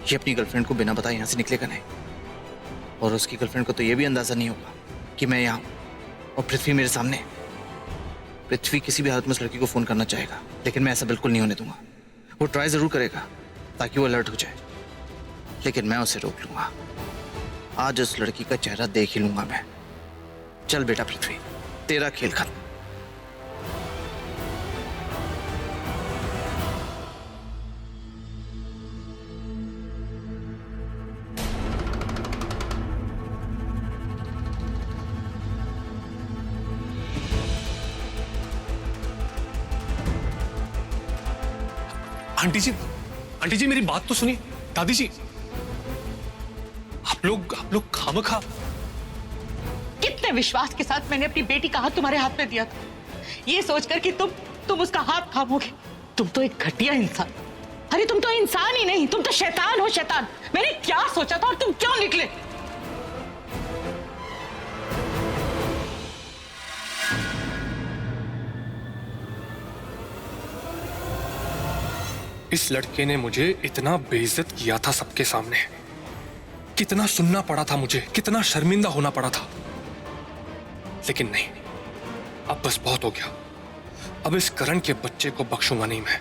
ये अपनी गर्लफ्रेंड को बिना बताए यहाँ से निकलेगा नहीं, और उसकी गर्लफ्रेंड को तो ये भी अंदाजा नहीं होगा कि मैं यहाँ हूँ और पृथ्वी मेरे सामने है। पृथ्वी किसी भी हालत में उस लड़की को फोन करना चाहेगा, लेकिन मैं ऐसा बिल्कुल नहीं होने दूंगा। वो ट्राई जरूर करेगा ताकि वो अलर्ट हो जाए, लेकिन मैं उसे रोक लूंगा। आज उस लड़की का चेहरा देख ही लूंगा मैं। चल बेटा पृथ्वी, तेरा खेल खत्म। आंटी जी मेरी बात तो सुनिए। दादी जी, आप लोग खामखा। कितने विश्वास के साथ मैंने अपनी बेटी का हाथ तुम्हारे हाथ में दिया था, ये सोचकर कि तुम उसका हाथ थामोगे। तुम तो एक घटिया इंसान। अरे तुम तो इंसान ही नहीं, तुम तो शैतान हो, शैतान। मैंने क्या सोचा था और तुम क्यों निकले? इस लड़के ने मुझे इतना बेइज्जत किया था सबके सामने, कितना सुनना पड़ा था मुझे, कितना शर्मिंदा होना पड़ा था। लेकिन नहीं, अब बस बहुत हो गया। अब इस करण के बच्चे को बख्शूंगा नहीं मैं।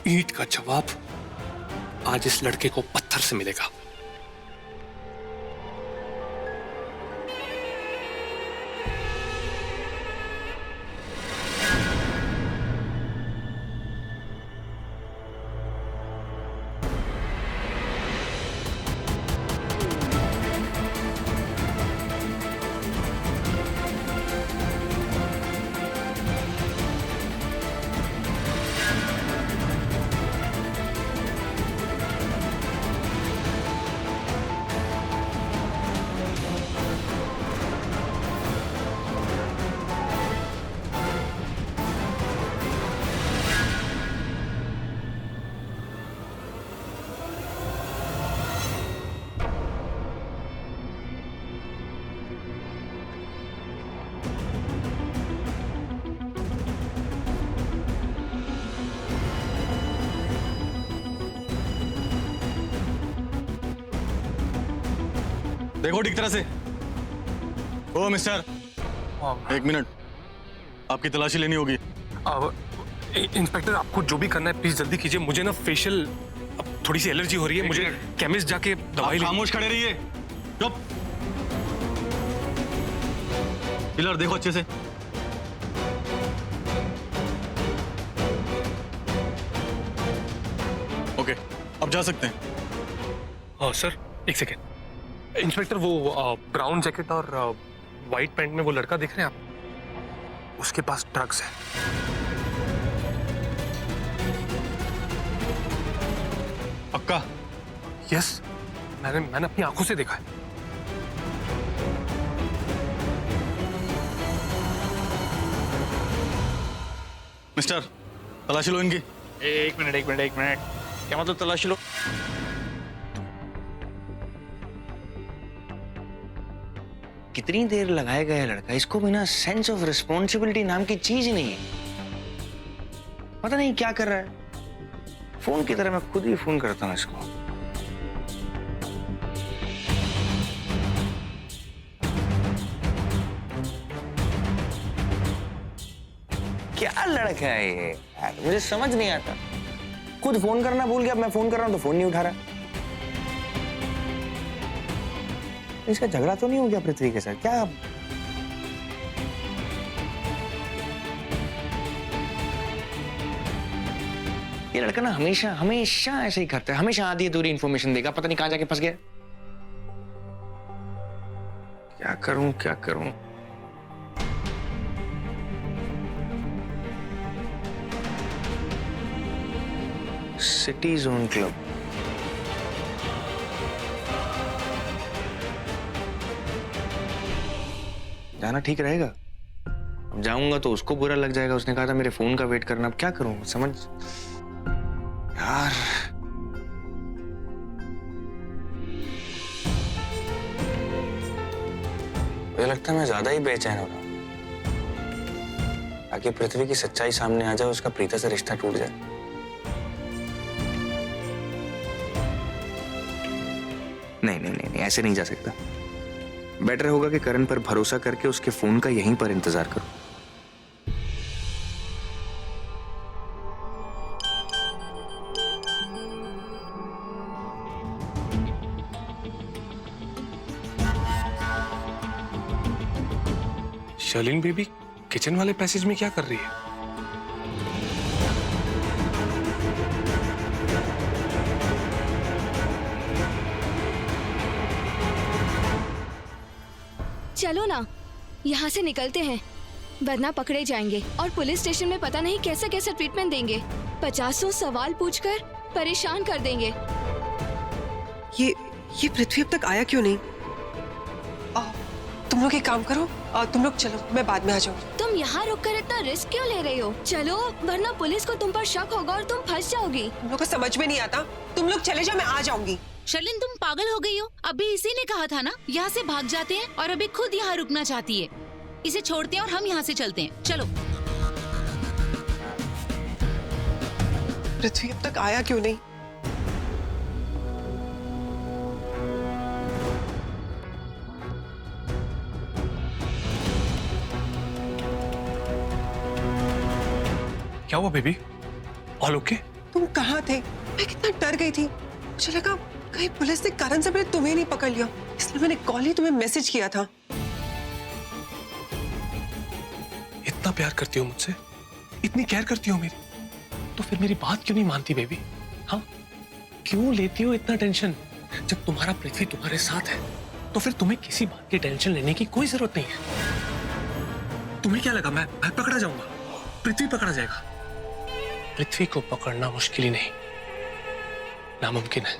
ईंट का जवाब आज इस लड़के को पत्थर से मिलेगा। देखो ठीक तरह से। ओ मिस्टर, एक मिनट, आपकी तलाशी लेनी होगी। इंस्पेक्टर, आपको जो भी करना है प्लीज जल्दी कीजिए। मुझे ना फेशियल, अब थोड़ी सी एलर्जी हो रही है। मुझे केमिस्ट जाके दवाई ले। खामोश खड़े रहिए। चुप। किलर देखो अच्छे से। ओके, अब जा सकते हैं। हाँ सर, एक सेकेंड। इंस्पेक्टर, वो ब्राउन जैकेट और वाइट पैंट में वो लड़का देख रहे हैं आप? उसके पास ड्रग्स है। पक्का? यस, मैंने अपनी आंखों से देखा है। मिस्टर, तलाशी लो इनकी। एक मिनट। क्या मतलब तलाशी लो? कितनी देर लगाएगा ये लड़का? इसको बिना सेंस ऑफ रिस्पॉन्सिबिलिटी नाम की चीज ही नहीं है। पता नहीं क्या कर रहा है। फोन की तरह मैं खुद ही फोन करता हूँ इसको। क्या लड़का है ये यार, मुझे समझ नहीं आता। खुद फोन करना भूल गया, अब मैं फोन कर रहा हूँ तो फोन नहीं उठा रहा। इसका झगड़ा तो नहीं हो गया पृथ्वी के साथ? क्या ये लड़का ना हमेशा हमेशा ऐसे ही करता है। हमेशा आधी अधूरी इंफॉर्मेशन देगा, पता नहीं कहां जाके फंस गया। क्या करूं? City zone club. जाना ठीक रहेगा? अब जाऊंगा तो उसको बुरा लग जाएगा। उसने कहा था मेरे फोन का वेट करना। अब क्या करूं समझ यार। मुझे लगता है मैं ज्यादा ही बेचैन हो रहा हूं। ताकि पृथ्वी की सच्चाई सामने आ जाए, उसका प्रीता से रिश्ता टूट जाए। नहीं नहीं नहीं नहीं, ऐसे नहीं जा सकता। बेटर होगा कि करण पर भरोसा करके उसके फोन का यहीं पर इंतजार करो। शर्लिन बेबी किचन वाले पैसेज में क्या कर रही है? चलो ना, यहाँ से निकलते हैं, वरना पकड़े जाएंगे और पुलिस स्टेशन में पता नहीं कैसा कैसा ट्रीटमेंट देंगे। 50 सवाल पूछकर परेशान कर देंगे। ये पृथ्वी अब तक आया क्यों नहीं? तुम लोग एक काम करो, तुम लोग चलो, मैं बाद में आ जाऊंगी। तुम यहाँ रुककर इतना रिस्क क्यों ले रही हो? चलो, वरना पुलिस को तुम पर शक होगा और तुम फंस जाओगी। तुम लोग को समझ में नहीं आता। तुम लोग चले जाओ, मैं आ जाऊंगी। शर्लिन, तुम पागल हो गई हो? अभी इसी ने कहा था ना यहाँ से भाग जाते हैं, और अभी खुद यहाँ रुकना चाहती है। इसे छोड़ते हैं और हम यहाँ से चलते हैं। चलो। पृथ्वी अब तक आया क्यों नहीं? क्या हुआ बेबी? All okay? तुम कहाँ थे? मैं कितना डर गई थी। मुझे लगा कहीं पुलिस ने करण से पहले तुम्हें नहीं पकड़ लिया, इसलिए मैंने कॉल ही तुम्हें मैसेज किया था। इतना प्यार करती हो मुझसे, इतनी केयर करती हो मेरी, तो फिर मेरी बात क्यों नहीं मानती बेबी? हाँ, क्यों लेती हो इतना टेंशन? जब तुम्हारा पृथ्वी तुम्हारे साथ है तो फिर तुम्हें किसी बात की टेंशन लेने की कोई जरूरत नहीं है। तुम्हें क्या लगा मैं पकड़ा जाऊंगा? पृथ्वी पकड़ा जाएगा? पृथ्वी को पकड़ना मुश्किल ही नहीं, नामुमकिन है।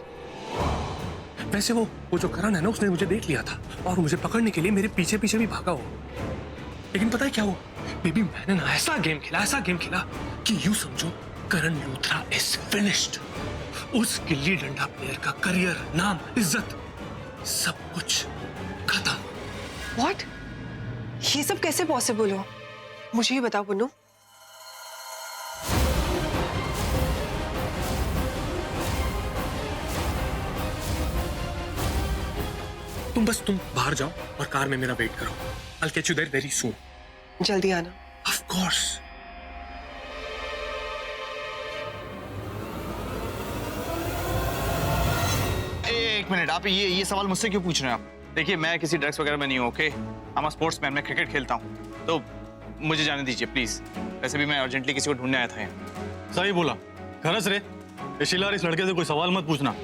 वैसे वो जो करण है ना, उसने मुझे देख लिया था और मुझे पकड़ने के लिए मेरे पीछे पीछे भी भागा हो। लेकिन पता है क्या हुआ बेबी? मैंने ना ऐसा गेम खेला कि यूं समझो करण लूथरा इज फिनिश्ड। उस गिल्ली डंडा प्लेयर का करियर, नाम, इज्जत, सब कुछ खत्म। व्हाट? ये सब कैसे पॉसिबल हो? मुझे ही बताओ पुन्नू। तुम बाहर जाओ और कार में मेरा वेट करो। I'll catch you there very soon. जल्दी आना। Of course. एक मिनट, आप ये सवाल मुझसे क्यों पूछ रहे हैं आप? देखिए, मैं किसी ड्रग्स वगैरह में नहीं हूँ, ओके? I'm a sportsman, मैं क्रिकेट खेलता हूँ, तो मुझे जाने दीजिए प्लीज। वैसे भी मैं अर्जेंटली किसी को ढूंढने आया था यहाँ। सही बोला खरस रे। शिलार, इस लड़के से कोई सवाल मत पूछना,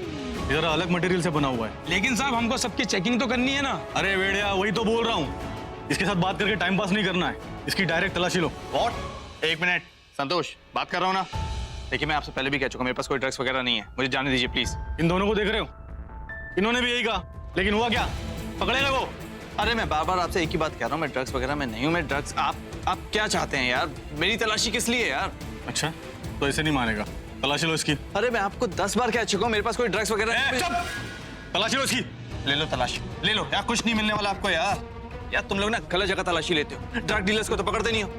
इधर अलग मटेरियल से बना हुआ है। लेकिन साहब, हमको सबकी चेकिंग तो करनी है ना। अरे वेड़िया, वही तो बोल रहा हूँ, इसके साथ बात करके टाइम पास नहीं करना है, इसकी डायरेक्ट तलाशी लो। व्हाट? एक मिनट संतोष, बात कर रहा हूँ ना। देखिए, मैं आपसे पहले भी कह चुका, मेरे पास कोई ड्रग्स वगैरह नहीं है, मुझे जाने दीजिए प्लीज। इन दोनों को देख रहे हो? इन्होंने भी यही कहा, लेकिन हुआ क्या? पकड़ेगा वो? अरे मैं बार बार आपसे एक ही बात कह रहा हूँ, मैं ड्रग्स वगैरह में नहीं हूँ। मैं ड्रग्स, आप क्या चाहते हैं यार? मेरी तलाशी किस लिए यार? अच्छा, तो ऐसे नहीं मानेगा, तलाशी लो इसकी। अरे मैं आपको 10 बार कह चुका हूँ, मेरे पास कोई ड्रग्स वगैरह नहीं। तलाशी लो इसकी। ले लो तलाशी, ले लो यार, कुछ नहीं मिलने वाला आपको यार। यार तुम लोग ना गलत जगह तलाशी लेते हो, ड्रग डीलर्स को तो पकड़ते नहीं हो।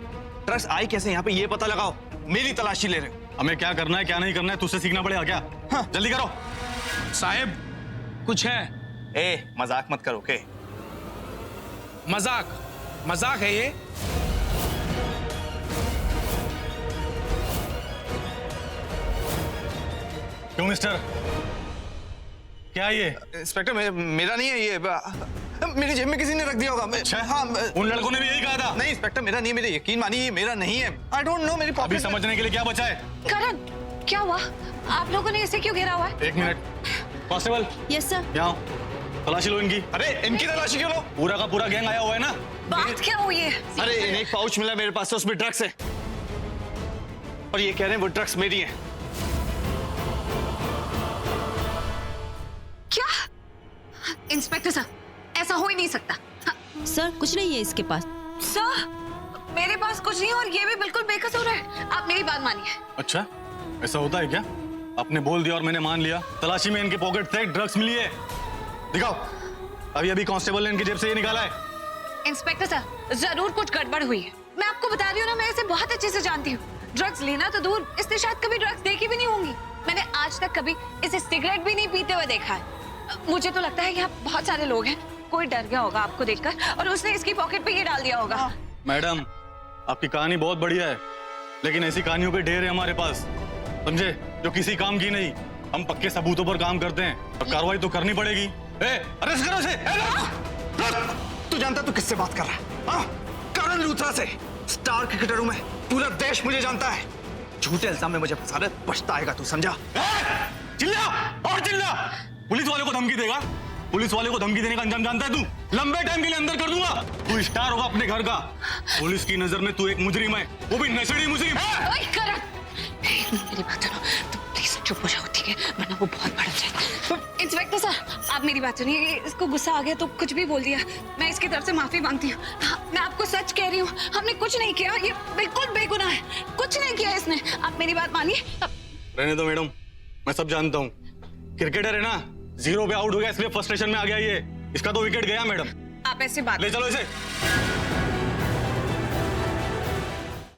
ड्रग्स आई कैसे यहाँ पे ये पता लगाओ, मेरी तलाशी ले रहे हो। हमें क्या करना है क्या नहीं करना है तुझसे सीखना पड़ेगा क्या? हाँ। जल्दी करो। साहब, कुछ है? ए, मजाक मत करो, ओके? मजाक है ये? क्यों मिस्टर, क्या ये? इंस्पेक्टर, मेरा नहीं है ये, मेरी जेब में किसी ने रख दिया होगा। हाँ, उन लड़कों ने भी यही कहा था। नहीं इंस्पेक्टर, मेरा नहीं, मेरे यकीन मानिए ये मेरा नहीं है। आई डोंट नो, मेरी अभी पॉकेट समझने के लिए क्या बचा है? करण, क्या हुआ? आप लोगों ने इसे क्यों घेरा हुआ है? एक मिनट, कांस्टेबल यस सर। यहाँ आओ, तलाशी लो इनकी। अरे इनकी तलाशी क्यों लो? पूरा का पूरा गैंग आया हुआ है ना। बात क्या हुई है? अरे इन्हें एक पाउच मिला मेरे पास, तो उसमें ड्रग्स है, और ये कह रहे हैं वो ड्रग्स मेरी है। क्या? इंस्पेक्टर साहब, ऐसा हो ही नहीं सकता। सर, कुछ नहीं है इसके पास। सर, मेरे पास कुछ नहीं और ये भी बिल्कुल बेकसूर है। आप मेरी बात मानिए। अच्छा, ऐसा होता है क्या? आपने बोल दिया और मैंने मान लिया। तलाशी में इनके पॉकेट से ड्रग्स मिली है, दिखाओ। अभी अभी कांस्टेबल ने इनकी जेब से ये निकाला है। इंस्पेक्टर साहब, जरूर कुछ गड़बड़ हुई है। मैं आपको बता रही हूँ ना, मैं इसे बहुत अच्छे से जानती हूँ। ड्रग्स लेना तो दूर, इसने शायद कभी ड्रग्स देखी भी नहीं होंगी। मैंने आज तक कभी इसे सिगरेट भी नहीं पीते हुए देखा है। मुझे तो लगता है कि यहाँ बहुत सारे लोग हैं, कोई डर गया होगा आपको देखकर और उसने इसकी पॉकेट पे ये डाल दिया होगा। मैडम, आपकी कहानी बहुत बढ़िया है, लेकिन ऐसी कहानियों के ढेर है हमारे पास, समझे, जो किसी काम की नहीं। हम पक्के सबूतों पर काम करते हैं और कार्रवाई तो करनी पड़ेगी। अरेस्ट करो इसे। तू जानता तू किससे बात कर रहा है? हाँ? करण लूथरा से। स्टार क्रिकेटर हूं मैं, पूरा देश मुझे जानता है। झूठे इल्जाम में मुझे फंसा दे, पछताएगा तू, समझा? चिल्ला और चिल्ला। पुलिस वाले को धमकी देगा? पुलिस वाले को धमकी देने का अंजाम जानता है तू? लंबे टाइम के लिए अंदर कर दूंगा। तू स्टार होगा अपने घर का, पुलिस की नजर में तू एक मुजरिम है, वो भी नशेड़ी मुजरिम। ओए करण, मेरी बात सुनो, तुम प्लीज चुप हो जाओ, ठीक है, वरना वो बहुत भड़क जाएगा। इंस्पेक्टर सर, आप मेरी बात सुनिए, इसको गुस्सा आ गया तो कुछ भी बोल दिया, मैं इसकी तरफ से माफी मांगती हूँ। हाँ, मैं आपको सच कह रही हूँ, हमने कुछ नहीं किया, ये बिल्कुल बेगुनाह है, कुछ नहीं किया इसने, आप मेरी बात मानिए। रहने दो मैडम, मैं सब जानता हूँ। क्रिकेटर है ना, 0 पे आउट हो गया इसलिए फ्रस्ट्रेशन में आ गया ये। इसका तो विकेट गया मैडम। आप ऐसे बात ले चलो इसे।